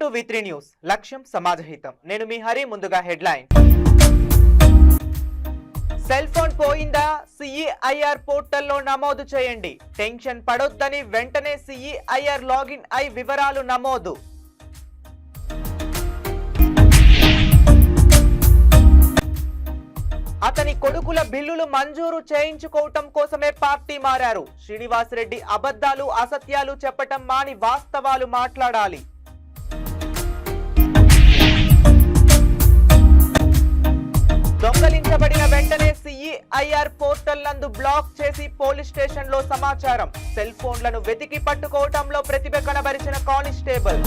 Welcome to V3 news. లక్ష్యం సమాజహితం. నేను మీ హరి. ముందుగా హెడ్లైన్. సెల్ ఫోన్ పోయిందా? CEIR పోర్టల్లో నమోదు చేయండి. టెన్షన్ పడొద్దని వెంటనే CEIR లాగిన్ అయి వివరాలు నమోదు. అతని కొడుకుల బిల్లులు మంజూరు చేయించుకోవటం కోసమే పార్టీ మారారు. శ్రీనివాసరెడ్డి అబద్ధాలు అసత్యాలు చెప్పటం మాని వాస్తవాలు మాట్లాడాలి. దొంగలించబడిన వెంటనే CEIR పోర్టల్ నందు బ్లాక్ చేసి పోలీస్ స్టేషన్ లో సమాచారం. సెల్ ఫోన్లను వెతికి పట్టుకోవటంలో ప్రతిభ కనబరిచిన కానిస్టేబుల్.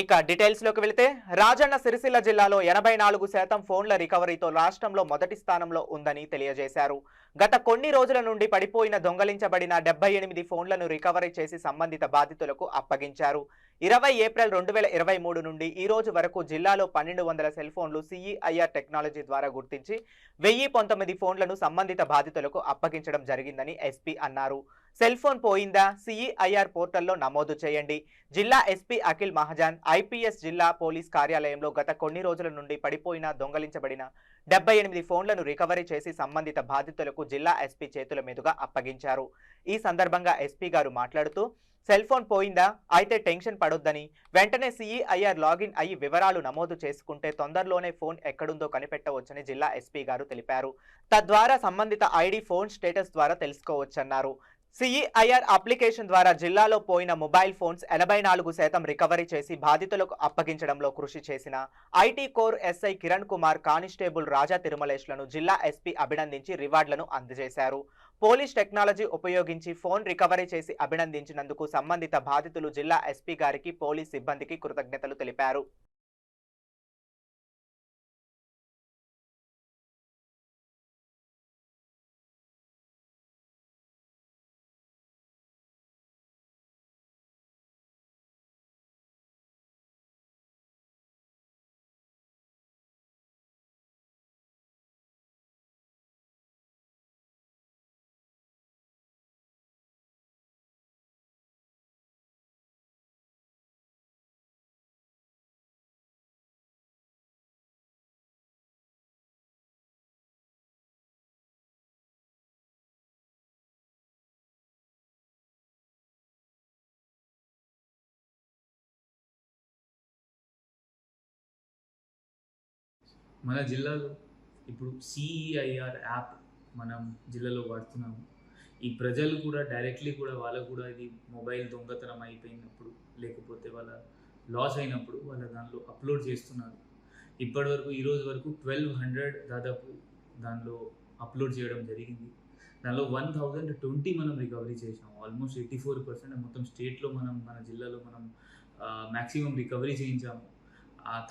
ఇక డీటెయిల్స్ లోకి వెళితే, రాజన్న సిరిసిల్ల జిల్లాలో 84% ఫోన్ల రికవరీతో రాష్ట్రంలో మొదటి స్థానంలో ఉందని తెలియజేశారు. గత కొన్ని రోజుల నుండి పడిపోయిన దొంగలించబడిన 78 ఫోన్లను రికవరీ చేసి సంబంధిత బాధితులకు అప్పగించారు. 20 ఏప్రిల్ 2023 నుండి ఈ రోజు వరకు జిల్లాలో 1200 సెల్ ఫోన్లు CEIR టెక్నాలజీ ద్వారా గుర్తించి 1019 ఫోన్లను సంబంధిత బాధితులకు అప్పగించడం జరిగిందని SP అన్నారు. సెల్ ఫోన్ పోయిందా? CEIR పోర్టల్లో నమోదు చేయండి. జిల్లా SP అఖిల్ మహాజన్ IPS జిల్లా పోలీస్ కార్యాలయంలో గత కొన్ని రోజుల నుండి పడిపోయిన దొంగలించబడిన 78 ఫోన్లను రికవరీ చేసి సంబంధిత బాధితులకు జిల్లా SP చేతుల మీదుగా అప్పగించారు. ఈ సందర్భంగా SP గారు మాట్లాడుతూ, సెల్ ఫోన్ పోయిందా? అయితే టెన్షన్ పడొద్దని వెంటనే CEIR లాగిన్ అయ్యి వివరాలు నమోదు చేసుకుంటే తొందరలోనే ఫోన్ ఎక్కడుందో కనిపెట్టవచ్చని జిల్లా SP గారు తెలిపారు. తద్వారా సంబంధిత ID ఫోన్ స్టేటస్ ద్వారా తెలుసుకోవచ్చన్నారు. CEIR అప్లికేషన్ ద్వారా జిల్లాలో పోయిన మొబైల్ ఫోన్స్ 84% రికవరీ చేసి బాధితులకు అప్పగించడంలో కృషి చేసిన IT core SI Kiran Kumar, constable Raja తిరుమలేష్లను జిల్లా SP అభినందించి రివార్డులను అందజేశారు. పోలీస్ టెక్నాలజీ ఉపయోగించి ఫోన్ రికవరీ చేసి అభినందించినందుకు సంబంధిత బాధితులు జిల్లా SP గారికి, పోలీస్ సిబ్బందికి కృతజ్ఞతలు తెలిపారు. మన జిల్లాలో ఇప్పుడు CEIR యాప్ మనం జిల్లాలో వాడుతున్నాము. ఈ ప్రజలు కూడా డైరెక్ట్లీ కూడా వాళ్ళకు కూడా ఇది మొబైల్ దొంగతనం అయిపోయినప్పుడు, లేకపోతే వాళ్ళ లాస్ అయినప్పుడు వాళ్ళ దానిలో అప్లోడ్ చేస్తున్నారు. ఇప్పటివరకు ఈరోజు వరకు 1200 దాదాపు దానిలో అప్లోడ్ చేయడం జరిగింది. దానిలో 1020 మనం రికవరీ చేసాం. ఆల్మోస్ట్ 84% మొత్తం స్టేట్లో మన జిల్లాలో మనం మ్యాక్సిమం రికవరీ చేయించాము.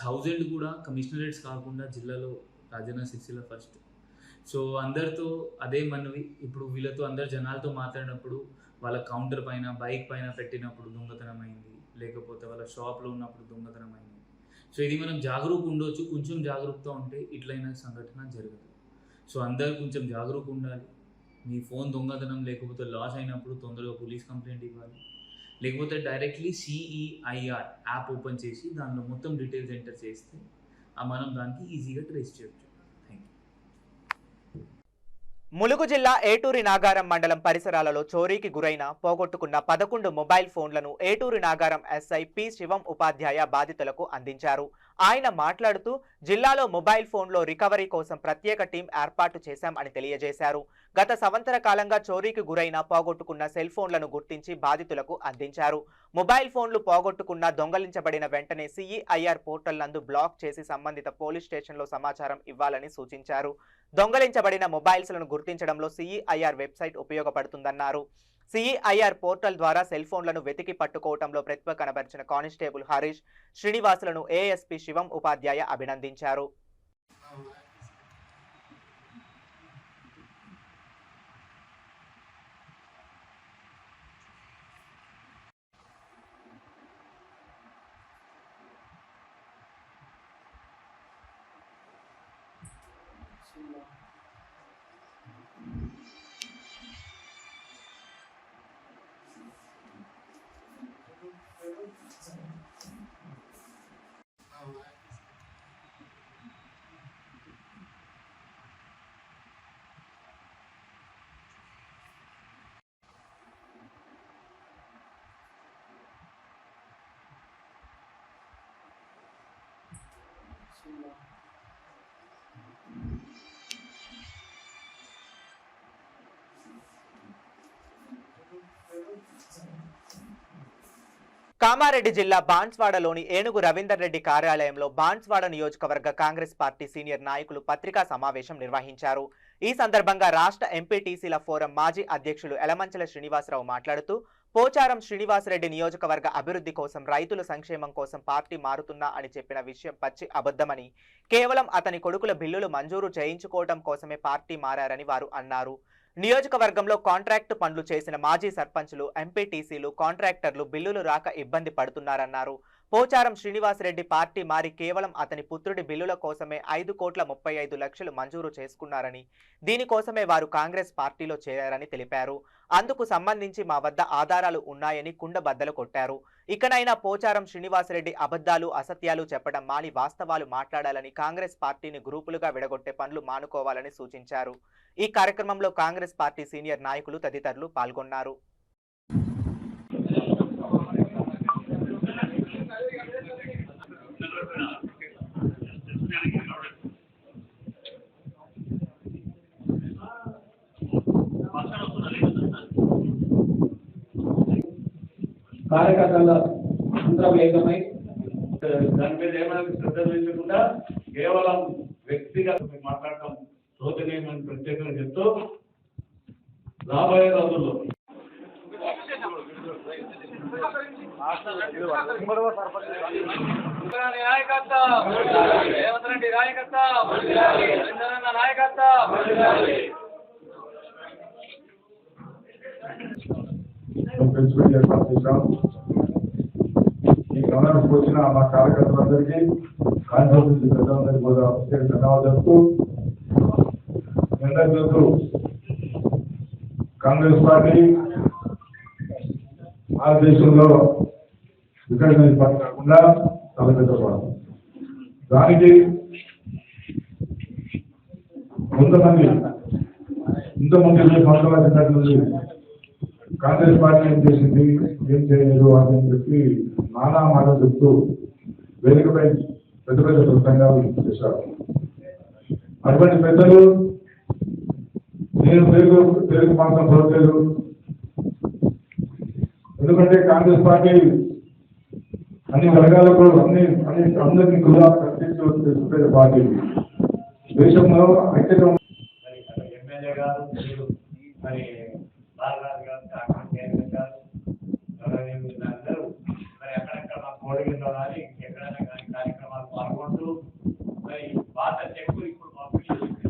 1000 కూడా కమిషనరేట్స్ కాకుండా జిల్లాలో రాజన్న సిరిసిల్ల ఫస్ట్. సో అందరితో అదే మనవి. ఇప్పుడు వీళ్ళతో అందరు జనాలతో మాట్లాడినప్పుడు వాళ్ళ కౌంటర్ పైన, బైక్ పైన పెట్టినప్పుడు దొంగతనం అయింది, లేకపోతే వాళ్ళ షాప్లో ఉన్నప్పుడు దొంగతనం అయింది. సో ఇది మనం జాగరూక ఉండొచ్చు. కొంచెం జాగరూకత ఉంటే ఇట్లైన సంఘటన జరగదు. సో అందరు కొంచెం జాగరూక ఉండాలి. మీ ఫోన్ దొంగతనం లేకపోతే లాస్ అయినప్పుడు తొందరగా పోలీస్ కంప్లైంట్ ఇవ్వాలి. లేకపోతే డైరెక్ట్లీ CEIR యాప్ ఓపెన్ చేసి దానిలో మొత్తం డీటెయిల్స్ ఎంటర్ చేస్తే మనం దానికి ఈజీగా ట్రేస్ చేయొచ్చు. ములుగు జిల్లా ఏటూరి నాగారం మండలం పరిసరాలలో చోరీకి గురైన పోగొట్టుకున్న 11 మొబైల్ ఫోన్లను ఏటూరి నాగారం SI P శివం ఉపాధ్యాయ బాధితులకు అందించారు. ఆయన మాట్లాడుతూ, జిల్లాలో మొబైల్ ఫోన్లో రికవరీ కోసం ప్రత్యేక టీం ఏర్పాటు చేశామని తెలియజేశారు. గత సంవత్సర కాలంగా చోరీకి గురైన పోగొట్టుకున్న సెల్ ఫోన్లను గుర్తించి బాధితులకు అందించారు. మొబైల్ ఫోన్లు పోగొట్టుకున్న, దొంగలించబడిన వెంటనే CEIR పోర్టల్ నందు బ్లాక్ చేసి సంబంధిత పోలీస్ స్టేషన్లో సమాచారం ఇవ్వాలని సూచించారు. దొంగలించబడిన మొబైల్స్లను గుర్తించడంలో CEIR వెబ్సైట్ ఉపయోగపడుతుందన్నారు. CEIR పోర్టల్ ద్వారా సెల్ ఫోన్లను వెతికి పట్టుకోవటంలో ప్రతిభ కనబరిచిన కానిస్టేబుల్ హరీష్, శ్రీనివాసులను ASP శివం ఉపాధ్యాయ అభినందించారు. కామారెడ్డి జిల్లా బాన్స్వాడలోని ఏనుగు రవీందర్ రెడ్డి కార్యాలయంలో బాన్స్వాడ నియోజకవర్గ కాంగ్రెస్ పార్టీ సీనియర్ నాయకులు పత్రికా సమావేశం నిర్వహించారు. ఈ సందర్భంగా రాష్ట్ర ఎంపీటీసీల ఫోరం మాజీ అధ్యక్షులు ఎలమంచల శ్రీనివాసరావు మాట్లాడుతూ పోచారం శ్రీనివాసరెడ్డి నియోజకవర్గ అభివృద్ధి కోసం, రైతుల సంక్షేమం కోసం పార్టీ మారుతున్నా అని చెప్పిన విషయం పచ్చి అబద్ధమని, కేవలం అతని కొడుకుల బిల్లులు మంజూరు చేయించుకోవడం కోసమే పార్టీ మారారని వారు అన్నారు. నియోజకవర్గంలో కాంట్రాక్టు పనులు చేసిన మాజీ సర్పంచులు, ఎంపీటీసీలు, కాంట్రాక్టర్లు బిల్లులు రాక ఇబ్బంది పడుతున్నారన్నారు. పోచారం శ్రీనివాసరెడ్డి పార్టీ మారి కేవలం అతని పుత్రుడి బిల్లుల కోసమే 5,35,00,000 మంజూరు చేసుకున్నారని, దీనికోసమే వారు కాంగ్రెస్ పార్టీలో చేరారని తెలిపారు. అందుకు సంబంధించి మా వద్ద ఆధారాలు ఉన్నాయని కుండబద్దలు కొట్టారు. ఇకనైనా పోచారం శ్రీనివాసరెడ్డి అబద్ధాలు, అసత్యాలు చెప్పడం మాని వాస్తవాలు మాట్లాడాలని, కాంగ్రెస్ పార్టీని గ్రూపులుగా విడగొట్టే పనులు మానుకోవాలని సూచించారు. ఈ కార్యక్రమంలో కాంగ్రెస్ పార్టీ సీనియర్ నాయకులు తదితరులు పాల్గొన్నారు. కార్యకర్తల అందరం ఏకమై దాని మీద ఏమైనా శ్రద్ధ వహించకుండా కేవలం వ్యక్తిగత మాట్లాడటం శోచనీయమని ప్రత్యేకంగా చెప్తూ రాబోయే రోజుల్లో ఏర్పాటు చేశాం. ఈ గమనానికి వచ్చిన మా కార్యకర్తలందరికీ, కాన్స్టిట్యూన్సీ పెద్దలందరికీ కూడా ధన్యవాదాలు. తెలుసు కాంగ్రెస్ పార్టీ భారతదేశంలో వికటమైన పార్టీ కాకుండా చాలా పెద్ద పార్టీ. దానికి కొంతమంది ఇంతమంది 20 సంవత్సరాల కిందటి నుంచి కాంగ్రెస్ పార్టీ ఏం చేసింది, ఏం చేయలేదు అని చెప్పి నానా మాటలు చెప్తూ వేదికపై పెద్ద పెద్ద ప్రసంగాలు చేశారు. అటువంటి పెద్దలు నేను తెలుగు మాత్రం చూడలేదు. ఎందుకంటే కాంగ్రెస్ పార్టీ అన్ని వర్గాలకు అందరినీ కూడా కల్పించే పార్టీ. దేశంలో ఐక్యత ఎమ్మెల్యే గారు, మరి బాలరాజు గారు, కాంగ్రెస్ గారు, అందరూ మరి ఎక్కడెక్కడ మా కోడిగిలో కానీ ఎక్కడైనా కానీ కార్యక్రమాలు పాల్గొంటూ మరి పాత చెక్కు ఇప్పుడు పంపిణీ చేస్తే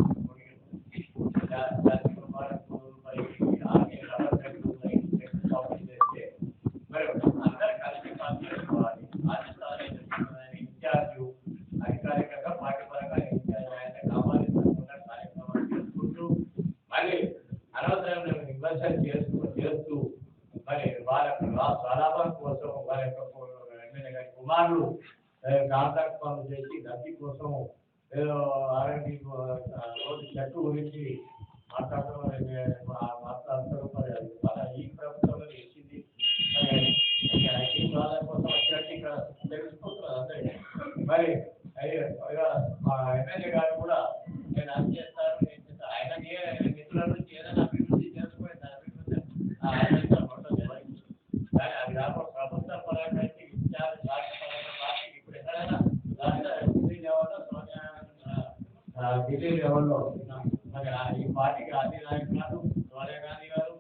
మరి అందరు కలిసి పనిచేసుకోవాలి. ఇన్ఛార్జు అధికారికంగా పార్టీపరంగా కావాలి కార్యక్రమాలు చేసుకుంటూ మళ్ళీ అనవసరమైన విమర్శలు చేస్తూ మరి వాళ్ళ స్వలాభం కోసం వారి యొక్క ఎమ్మెల్యే గారి కుమారులు కాంట్రాక్ట్ పనులు చేసి లబ్ధి కోసం ఏదో ఆరోగ్య రోజు చెట్టు గురించి మాట్లాడతారు. మరి ఈ ప్రభుత్వంలో ఇచ్చింది ఈ వాళ్ళ కోసం వచ్చినట్టు ఇక్కడ తెలుసుకుంటున్నారు. అంటే మరి మా ఎమ్మెల్యే గారు కూడా నేను అది చేస్తాను, నేను చేస్తాను, ఆయన నిధుల నుంచి ఏదైనా అభివృద్ధి చేసుకుని అభివృద్ధి ఉంటుంది. కానీ అది కాకుండా ప్రభుత్వ పరంగా ఇన్ఛార్జ్ పార్టీకి ఇప్పుడు ఎక్కడైనా ఢిల్లీ లెవెల్లో ఢిల్లీ లెవెల్లో మరి ఈ పార్టీకి ఆది నాయకులు సోనియా గాంధీ గారు.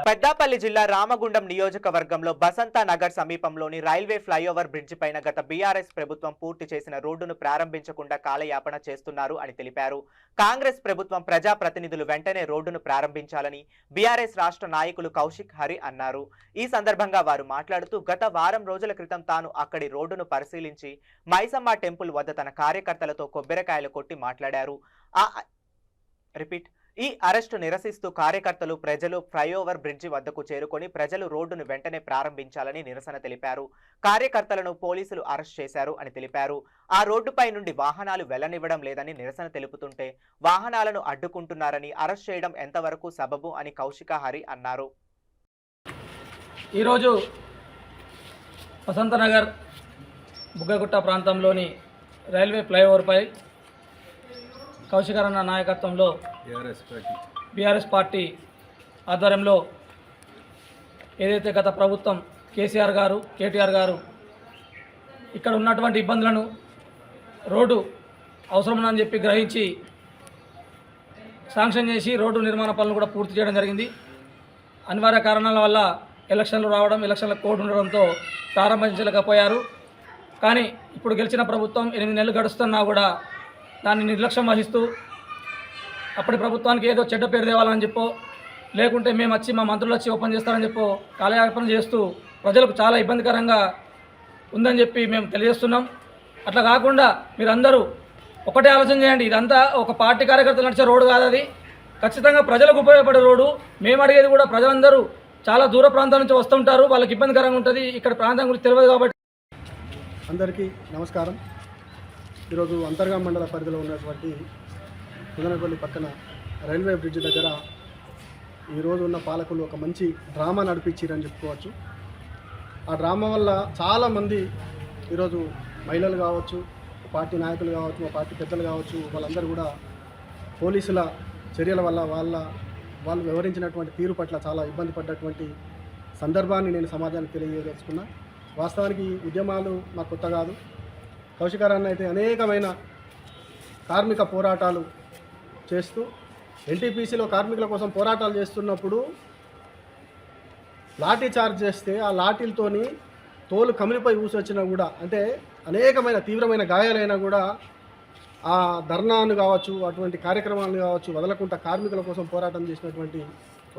పెద్దాపల్లి జిల్లా రామగుండం నియోజకవర్గంలో బసంతా నగర్ సమీపంలోని రైల్వే ఫ్లైఓవర్ బ్రిడ్జి పైన గత బీఆర్ఎస్ ప్రభుత్వం పూర్తి చేసిన రోడ్డును ప్రారంభించకుండా కాలయాపన చేస్తున్నారు అని తెలిపారు. కాంగ్రెస్ ప్రభుత్వం ప్రజాప్రతినిధులు వెంటనే రోడ్డును ప్రారంభించాలని బీఆర్ఎస్ రాష్ట్ర నాయకులు కౌశిక్ హరి అన్నారు. ఈ సందర్భంగా వారు మాట్లాడుతూ గత వారం రోజుల క్రితం తాను అక్కడి రోడ్డును పరిశీలించి మైసమ్మ టెంపుల్ వద్ద తన కార్యకర్తలతో కొబ్బరికాయలు కొట్టి మాట్లాడారు. ఈ అరెస్టు నిరసిస్తూ కార్యకర్తలు, ప్రజలు ఫ్లైఓవర్ బ్రిడ్జి వద్దకు చేరుకొని ప్రజలు రోడ్డును వెంటనే ప్రారంభించాలని నిరసన తెలిపారు. కార్యకర్తలను పోలీసులు అరెస్ట్ చేశారు అని తెలిపారు. ఆ రోడ్డుపై నుండి వాహనాలు వెళ్లనివ్వడం లేదని నిరసన తెలుపుతుంటే వాహనాలను అడ్డుకుంటున్నారని, అరెస్ట్ చేయడం ఎంతవరకు సబబు అని కౌశిక హరి అన్నారు. ఈరోజు వసంతనగర్ బుగ్గగుట్ట ప్రాంతంలోని రైల్వే ఫ్లైఓవర్పై కౌశికరన్న నాయకత్వంలో బీఆర్ఎస్ పార్టీ ఆధ్వర్యంలో ఏదైతే గత ప్రభుత్వం కేసీఆర్ గారు కేటీఆర్ గారు ఇక్కడ ఉన్నటువంటి ఇబ్బందులను రోడ్డు అవసరమని చెప్పి గ్రహించి శాంక్షన్ చేసి రోడ్డు నిర్మాణ పనులు కూడా పూర్తి చేయడం జరిగింది. అనివార్య కారణాల వల్ల ఎలక్షన్లు రావడం, ఎలక్షన్ల కోడ్ ఉండడంతో ప్రారంభించలేకపోయారు. కానీ ఇప్పుడు గెలిచిన ప్రభుత్వం 8 నెలలు గడుస్తున్నా కూడా దాన్ని నిర్లక్ష్యం వహిస్తూ అప్పటి ప్రభుత్వానికి ఏదో చెడ్డ పేరు తేవాలని చెప్పో, లేకుంటే మేము వచ్చి మా మంత్రులు వచ్చి ఓపెన్ చేస్తారని చెప్పో కాలయాపన చేస్తూ ప్రజలకు చాలా ఇబ్బందికరంగా ఉందని చెప్పి మేము తెలియజేస్తున్నాం. అట్లా కాకుండా మీరందరూ ఒకటే ఆలోచన చేయండి. ఇదంతా ఒక పార్టీ కార్యకర్తలు నడిచే రోడ్డు కాదు, అది ఖచ్చితంగా ప్రజలకు ఉపయోగపడే రోడ్డు. మేము అడిగేది కూడా ప్రజలందరూ చాలా దూర ప్రాంతాల నుంచి వస్తుంటారు, వాళ్ళకి ఇబ్బందికరంగా ఉంటుంది. ఇక్కడ ప్రాంతం గురించి తెలియదు కాబట్టి. అందరికీ నమస్కారం. ఈరోజు అంతర్గా మండల పరిధిలో ఉన్నటువంటి కుదనపల్లి పక్కన రైల్వే బ్రిడ్జ్ దగ్గర ఈరోజు ఉన్న పాలకులు ఒక మంచి డ్రామా నడిపించారని చెప్పుకోవచ్చు. ఆ డ్రామా వల్ల చాలామంది ఈరోజు మహిళలు కావచ్చు, పార్టీ నాయకులు కావచ్చు, మా పార్టీ పెద్దలు కావచ్చు, వాళ్ళందరూ కూడా పోలీసుల చర్యల వల్ల వాళ్ళు వివరించినటువంటి తీరు పట్ల చాలా ఇబ్బంది పడ్డటువంటి సందర్భాన్ని నేను సమాజానికి తెలియజేసుకున్నా. వాస్తవానికి ఉద్యమాలు నాకు కొత్త కాదు. కౌశికరన్న అయితే అనేకమైన కార్మిక పోరాటాలు చేస్తూ ఎన్టీపీసీలో కార్మికుల కోసం పోరాటాలు చేస్తున్నప్పుడు లాఠీ చార్జ్ చేస్తే ఆ లాఠీలతోని తోలు కమిలిపోయి ఊసొచ్చినా కూడా, అంటే అనేకమైన తీవ్రమైన గాయాలైనా కూడా ఆ ధర్నాను కావచ్చు, అటువంటి కార్యక్రమాలను కావచ్చు వదలకుండా కార్మికుల కోసం పోరాటం చేసినటువంటి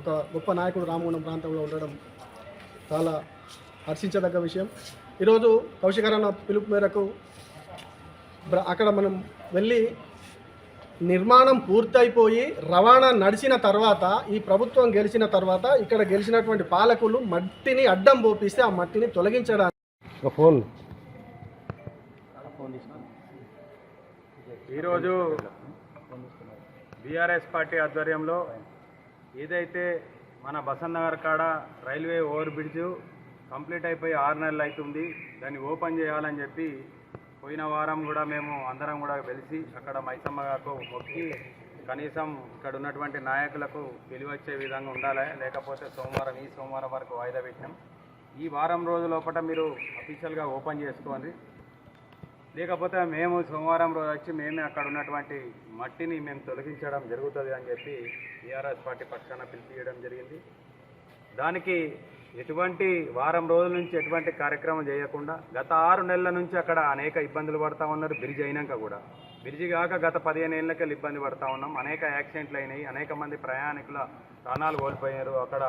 ఒక గొప్ప నాయకుడు రామగుండం ప్రాంతంలో ఉండడం చాలా హర్షించదగ్గ విషయం. ఈరోజు కౌశికరన్న పిలుపు మేరకు అక్కడ మనం వెళ్ళి నిర్మాణం పూర్తయిపోయి రవాణా నడిచిన తర్వాత, ఈ ప్రభుత్వం గెలిచిన తర్వాత ఇక్కడ గెలిచినటువంటి పాలకులు మట్టిని అడ్డం పోపిస్తే ఆ మట్టిని తొలగించడానికి ఈరోజు బీఆర్ఎస్ పార్టీ ఆధ్వర్యంలో ఏదైతే మన బసంత్ నగర్ కాడ రైల్వే ఓవర్ బ్రిడ్జ్ కంప్లీట్ అయిపోయి 6 నెలలు అవుతుంది, దాన్ని ఓపెన్ చేయాలని చెప్పి పోయిన వారం కూడా మేము అందరం కూడా కలిసి అక్కడ మైసమ్మకు మొక్కి కనీసం ఇక్కడ ఉన్నటువంటి నాయకులకు పిలివచ్చే విధంగా ఉండాలి, లేకపోతే ఈ సోమవారం వరకు వాయిదా పెట్టినాం. ఈ వారం రోజుల లోపల మీరు అఫీషియల్గా ఓపెన్ చేసుకోండి, లేకపోతే మేము సోమవారం రోజు వచ్చి మేమే అక్కడ ఉన్నటువంటి మట్టిని మేము తొలగించడం జరుగుతుంది అని చెప్పి బీఆర్ఎస్ పార్టీ పక్షాన పిలిపియడం జరిగింది. దానికి ఎటువంటి వారం రోజుల నుంచి ఎటువంటి కార్యక్రమం చేయకుండా గత 6 నెలల నుంచి అక్కడ అనేక ఇబ్బందులు పడతా ఉన్నారు. బ్రిడ్జ్ అయినాక కూడా, బ్రిడ్జ్ కాక గత 15 ఏళ్ళకెళ్ళి ఇబ్బంది పడతా ఉన్నాం. అనేక యాక్సిడెంట్లు అయినాయి, అనేక మంది ప్రయాణికుల ప్రాణాలు కోల్పోయారు. అక్కడ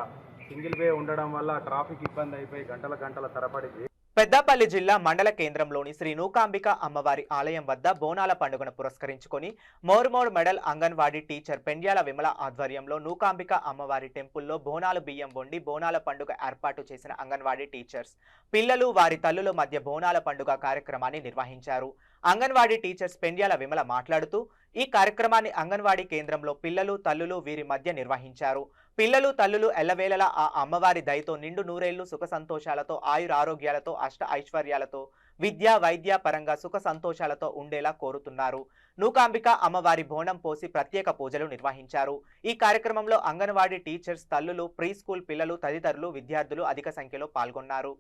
సింగిల్ వే ఉండడం వల్ల ట్రాఫిక్ ఇబ్బంది అయిపోయి గంటల తరబడి. పెద్దపల్లి జిల్లా మండల కేంద్రంలోని శ్రీ నూకాంబిక అమ్మవారి ఆలయం వద్ద బోనాల పండుగను పురస్కరించుకొని మోర్మోడ్ మెడల్ అంగన్వాడీ టీచర్ పెండ్యాల విమల ఆధ్వర్యంలో నూకాంబిక అమ్మవారి టెంపుల్లో బోనాలు బియ్యం వండి బోనాల పండుగ ఏర్పాటు చేసిన అంగన్వాడీ టీచర్స్ పిల్లలు వారి తల్లుల మధ్య బోనాల పండుగ కార్యక్రమాన్ని నిర్వహించారు. అంగన్వాడీ టీచర్స్ పెండ్యాల విమల మాట్లాడుతూ ఈ కార్యక్రమాన్ని అంగన్వాడీ కేంద్రంలో పిల్లలు తల్లులు వీరి మధ్య నిర్వహించారు. పిల్లలు తల్లులు ఎల్లవేళలా ఆ అమ్మవారి దయతో నిండు నూరేళ్లు సుఖ సంతోషాలతో ఆయురారోగ్యాలతో అష్ట ఐశ్వర్యాలతో విద్యా వైద్య పరంగా సుఖ సంతోషాలతో ఉండేలా కోరుతున్నారు. నూకాంబిక అమ్మవారి బోనం పోసి ప్రత్యేక పూజలు నిర్వహించారు. ఈ కార్యక్రమంలో అంగన్వాడీ టీచర్స్ తల్లులు ప్రీ స్కూల్ పిల్లలు తదితరులు విద్యార్థులు అధిక సంఖ్యలో పాల్గొన్నారు.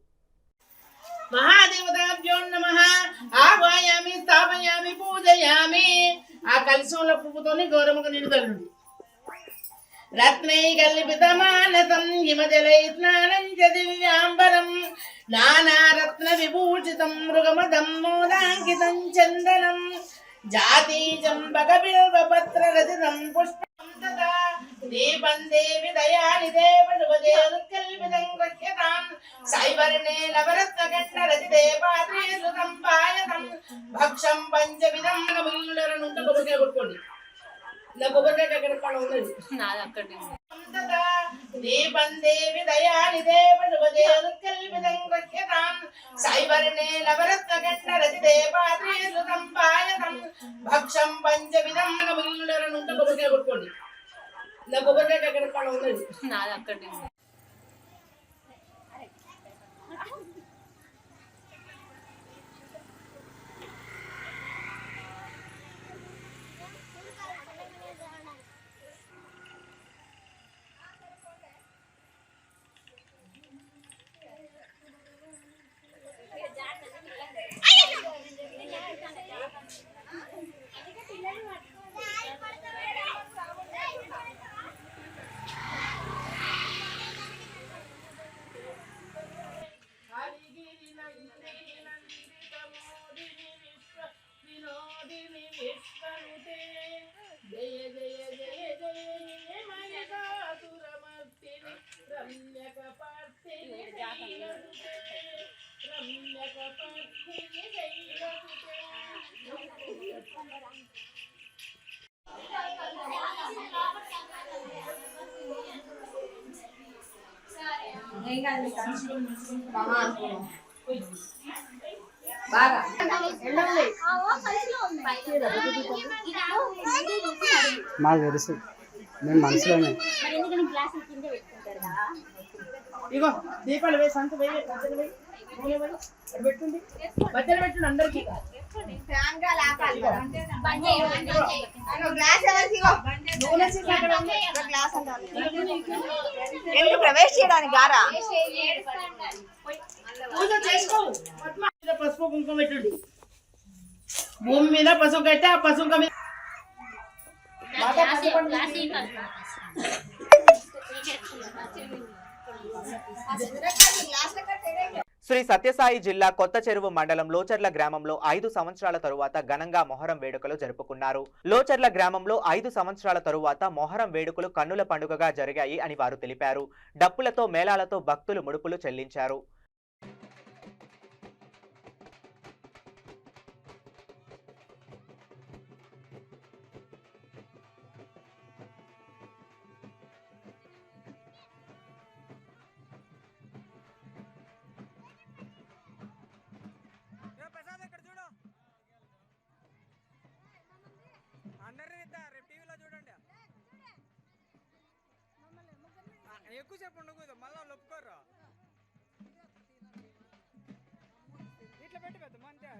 మహాదేవతాభ్యో నమః. ఆవాయామి స్థాపయామి పూజయామి. ఆ కలశంలో పువ్వుతోని గౌరమ్మకు నిలుదలు రత్నై కల్పితమానసం హిమజలై స్నానం చ దివ్యాంబరం నానారత్న విభూషితం మృగమదం మోదాంకితం చందనం జాతి చంబక బిల్వపత్ర రచితం పుష్పం తదా దీపం దేవి దయాని దేవశుభదేవకల్పితం రక్ష్యతాం సైవర్ణే నవరత్నగండ రచితే పాత్రే సుతం పాయసం భక్షం పంచవిధం నములులరనుంట కొబ్బరికాయ కొట్టుకోండి. నా కొబ్బరికాయ అక్కడ ఉన్నది నాది అక్కడి దీపం దేవి దయాని దేవశుభదేవకల్పితం రక్ష్యతాం సైవర్ణే నవరత్నగండ రచితే పాత్రే సుతం పాయసం భక్షం పంచవిధం నములులరనుంట కొబ్బరికాయ కొట్టుకోండి. నా కొబ్బరికాయ అక్కడ ఉన్నది నాది అక్కడి విష్ణుతే జయ జయ జయ జయ జయ మణికాసురమర్తిని రమ్యకపార్తిని శైలసుతే రమ్యకపార్తిని శైలసుతే మాకు తెలుసు మేము మనసులోనే ఇగో దీపాలు వేసి సంత వేయి మధ్యలో వేయి మూల వేయి అటు పెట్టుంది మధ్యలో పెట్టండి అందరికి ప్రవేశ చేయడానికి గారా పూజ చేసుకో పసుపు కుంకుమ పెట్టండి భూమి మీద పసుపు కట్టి ఆ పసుపు మీద శ్రీ సత్యసాయి జిల్లా కొత్త చెరువు మండలం లోచర్ల గ్రామంలో 5 సంవత్సరాల తరువాత ఘనంగా మొహరం వేడుకలు జరుపుకున్నారు. లోచర్ల గ్రామంలో 5 సంవత్సరాల తరువాత మొహరం వేడుకలు కన్నుల పండుగగా జరిగాయి అని వారు తెలిపారు. డప్పులతో మేళాలతో భక్తులు ముడుపులు చెల్లించారు. ఎక్కువసేపు ఉండకూడదు, మళ్ళా ఒప్పుకోరు. ఇట్లా పెట్టి పెద్ద అంతే.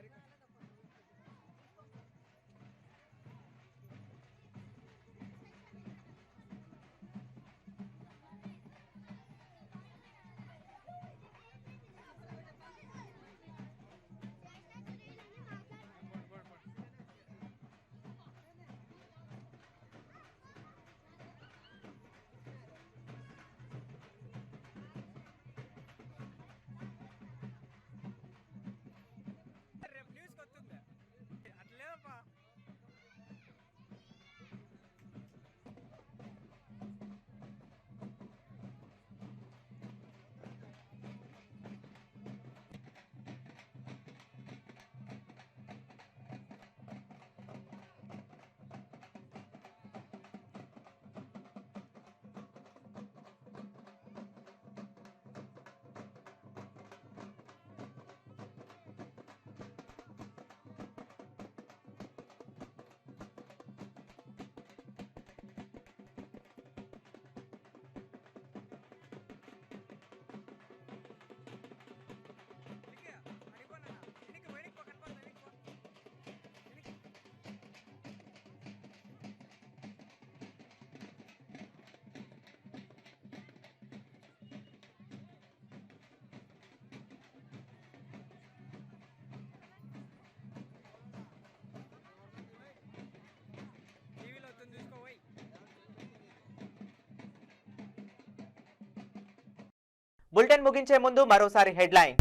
బులెటిన్ ముగించే ముందు మరోసారి హెడ్లైన్.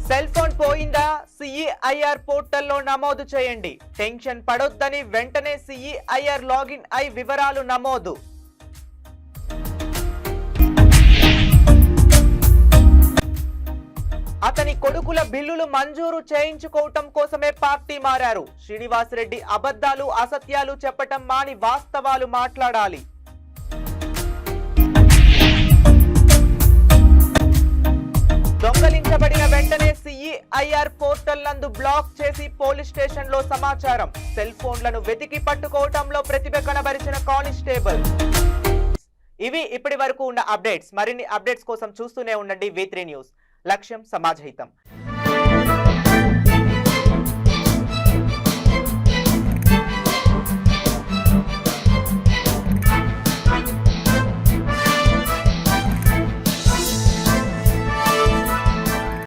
సెల్ ఫోన్ పోయిందా? సిఈఐఆర్ పోర్టల్లో నమోదు చేయండి. టెన్షన్ పడొద్దని వెంటనే సిఈఐఆర్ లాగిన్ అయి వివరాలు నమోదు. అతని కొడుకుల బిల్లులు మంజూరు చేయించుకోవటం కోసమే పార్టీ మారారు. శ్రీనివాసరెడ్డి అబద్ధాలు అసత్యాలు చెప్పటం మాని వాస్తవాలు మాట్లాడాలి. దొంగలించబడిన వెంటనే సిఈఐఆర్ పోర్టల్ నందు బ్లాక్ చేసి పోలీస్ స్టేషన్ లో సమాచారం. సెల్ ఫోన్లను వెతికి పట్టుకోవటంలో ప్రతిభ కనబరిచిన కానిస్టేబుల్. ఇవి ఇప్పటి వరకు ఉన్న అప్డేట్స్. మరిన్ని అప్డేట్స్ కోసం చూస్తూనే ఉండండి V3 న్యూస్. లక్ష్యం సమాజహితం.